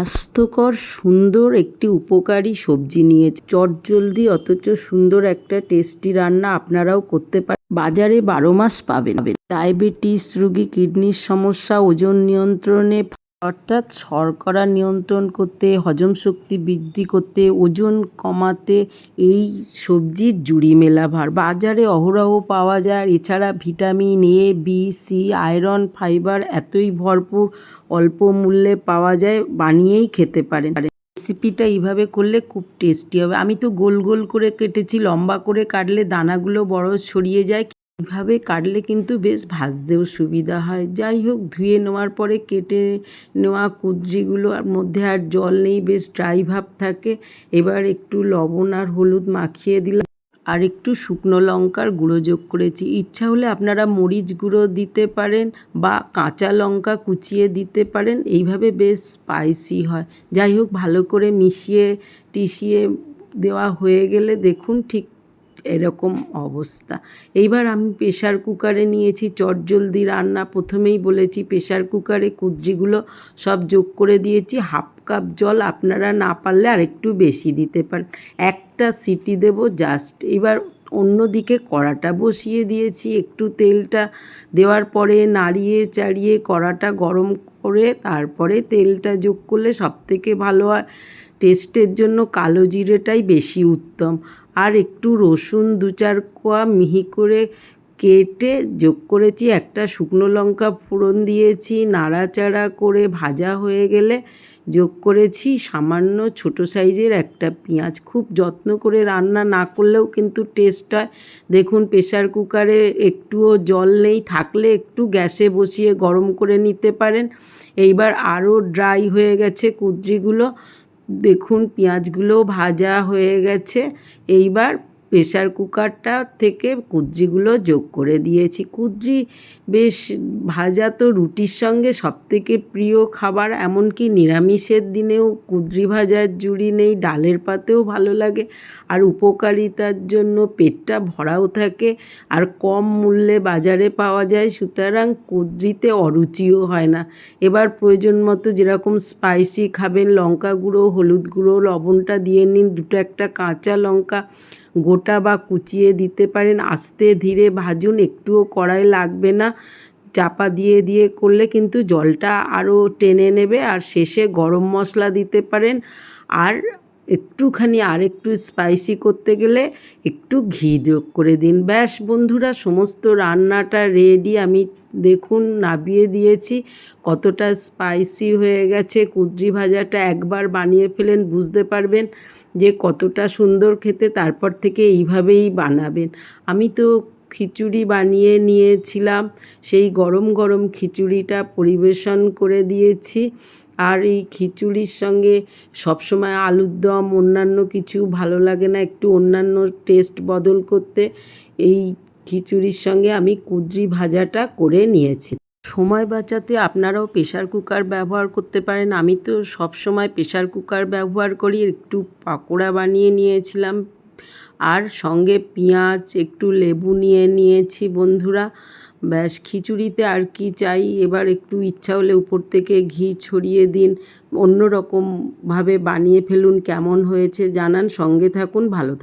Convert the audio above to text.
স্বাস্থ্যকর সুন্দর একটি উপকারী সবজি নিয়েছি। চটজলদি অথচ সুন্দর একটা টেস্টি রান্না আপনারাও করতে পারেন। বাজারে 12 মাস পাবেন। ডায়াবেটিস রোগী, কিডনির সমস্যা, ওজন নিয়ন্ত্রণে অর্থাৎ শর্করা নিয়ন্ত্রণ করতে, হজম শক্তি বৃদ্ধি করতে, ওজন কমাতে এই সবজির জুড়ি মেলা ভার। বাজারে অহরহ পাওয়া যায়। এছাড়া vitamin A, B, C, iron, fibre এতই ভরপুর, অল্প মূল্যে পাওয়া যায়। বানিয়েই খেতে পারেন। রেসিপিটা এইভাবে করলে খুব টেস্টি হবে। আমি তো গোল গোল করে কেটেছি, লম্বা করে কাটলে দানাগুলো বড় ছড়িয়ে যায়। এইভাবে কাটলে কিন্তু বেশ ভাজতেও সুবিধা হয়। যাই হোক, ধুয়ে নেওয়ার পরে কেটে নেওয়া কুঁদরিগুলোর মধ্যে আর জল নেই, বেশ ড্রাই ভাব থাকে। এবার একটু লবণ আর হলুদ মাখিয়ে দিলাম, আর একটু শুকনো লঙ্কার গুঁড়ো যোগ করেছি। ইচ্ছা হলে আপনারা মরিচ গুঁড়ো দিতে পারেন বা কাঁচা লঙ্কা কুচিয়ে দিতে পারেন। এইভাবে বেশ স্পাইসি হয়। যাই হোক, ভালো করে মিশিয়ে টিশিয়ে দেওয়া হয়ে গেলে দেখুন ঠিক এরকম অবস্থা। এইবার আমি প্রেশার কুকারে নিয়েছি, চটজলদি রান্না। প্রথমেই বলেছি প্রেশার কুকারে কুঁদরিগুলো সব যোগ করে দিয়েছি। হাফ কাপ জল, আপনারা না পারলে আর একটু বেশি দিতে পারেন। একটা সিটি দেব জাস্ট। এবার অন্যদিকে কড়াটা বসিয়ে দিয়েছি। একটু তেলটা দেওয়ার পরে নাড়িয়ে চাড়িয়ে কড়াটা গরম করে তারপরে তেলটা যোগ করলে সবথেকে ভালো হয়। টেস্টের জন্য কালো জিরেটাই বেশি উত্তম। আর একটু রসুন 2-4 কোয়া মিহি করে কেটে যোগ করেছি। একটা শুকনো লঙ্কা ফোড়ন দিয়েছি। নাড়াচাড়া করে ভাজা হয়ে গেলে যোগ করেছি সামান্য ছোট সাইজের একটা পেঁয়াজ। খুব যত্ন করে রান্না না করলেও কিন্তু টেস্ট হয়। দেখুন প্রেশার কুকারে একটুও জল নেই, থাকলে একটু গ্যাসে বসিয়ে গরম করে নিতে পারেন। এইবার আরও ড্রাই হয়ে গেছে কুঁদরিগুলো। দেখুন পেঁয়াজগুলোও ভাজা হয়ে গেছে। এইবার প্রেশার কুকারটা থেকে কুঁদরিগুলো যোগ করে দিয়েছি। কুঁদরি বেশ ভাজা তো রুটির সঙ্গে সবথেকে প্রিয় খাবার। এমনকি নিরামিষের দিনেও কুঁদরি ভাজার জুড়ি নেই। ডালের পাতেও ভালো লাগে। আর উপকারিতার জন্য পেটটা ভরাও থাকে, আর কম মূল্যে বাজারে পাওয়া যায়। সুতরাং কুঁদরিতে অরুচিও হয় না। এবার প্রয়োজন মতো যেরকম স্পাইসি খাবেন, লঙ্কা গুঁড়ো, হলুদ গুঁড়ো, লবণটা দিয়ে নিন। 2-1 কাঁচা লঙ্কা গোটা বা কুচিয়ে দিতে পারেন। আস্তে ধীরে ভাজুন, একটুও কড়াই লাগবে না। চাপা দিয়ে দিয়ে করলে কিন্তু জলটা আরও টেনে নেবে। আর শেষে গরম মশলা দিতে পারেন। আর একটুখানি আর একটু স্পাইসি করতে গেলে একটু ঘি যোগ করে দিন। ব্যাস বন্ধুরা, সমস্ত রান্নাটা রেডি। আমি দেখুন নাবিয়ে দিয়েছি। কতটা স্পাইসি হয়ে গেছে। কুঁদরি ভাজাটা একবার বানিয়ে ফেলেন, বুঝতে পারবেন যে কতটা সুন্দর খেতে। তারপর থেকে এইভাবেই বানাবেন। আমি তো খিচুড়ি বানিয়ে নিয়েছিলাম, সেই গরম গরম খিচুড়িটা পরিবেশন করে দিয়েছি। আর এই খিচুড়ির সঙ্গে সবসময় আলুর দম অন্যান্য কিছু ভালো লাগে না, একটু অন্যান্য টেস্ট বদল করতে এই খিচুড়ির সঙ্গে আমি কুঁদরি ভাজাটা করে নিয়েছি। সময় বাঁচাতে আপনারাও প্রেশার কুকার ব্যবহার করতে পারেন। আমি তো সবসময় প্রেশার কুকার ব্যবহার করি। একটু পাকোড়া বানিয়ে নিয়েছিলাম, আর সঙ্গে পেঁয়াজ, একটু লেবু নিয়ে নিয়েছি বন্ধুরা। ব্যাস, খিচুড়িতে আর কি চাই। এবার একটু ইচ্ছা হলে উপর থেকে ঘি ছড়িয়ে দিন। অন্য রকমভাবে বানিয়ে ফেলুন। কেমন হয়েছে জানান। সঙ্গে থাকুন, ভালো থাকুন।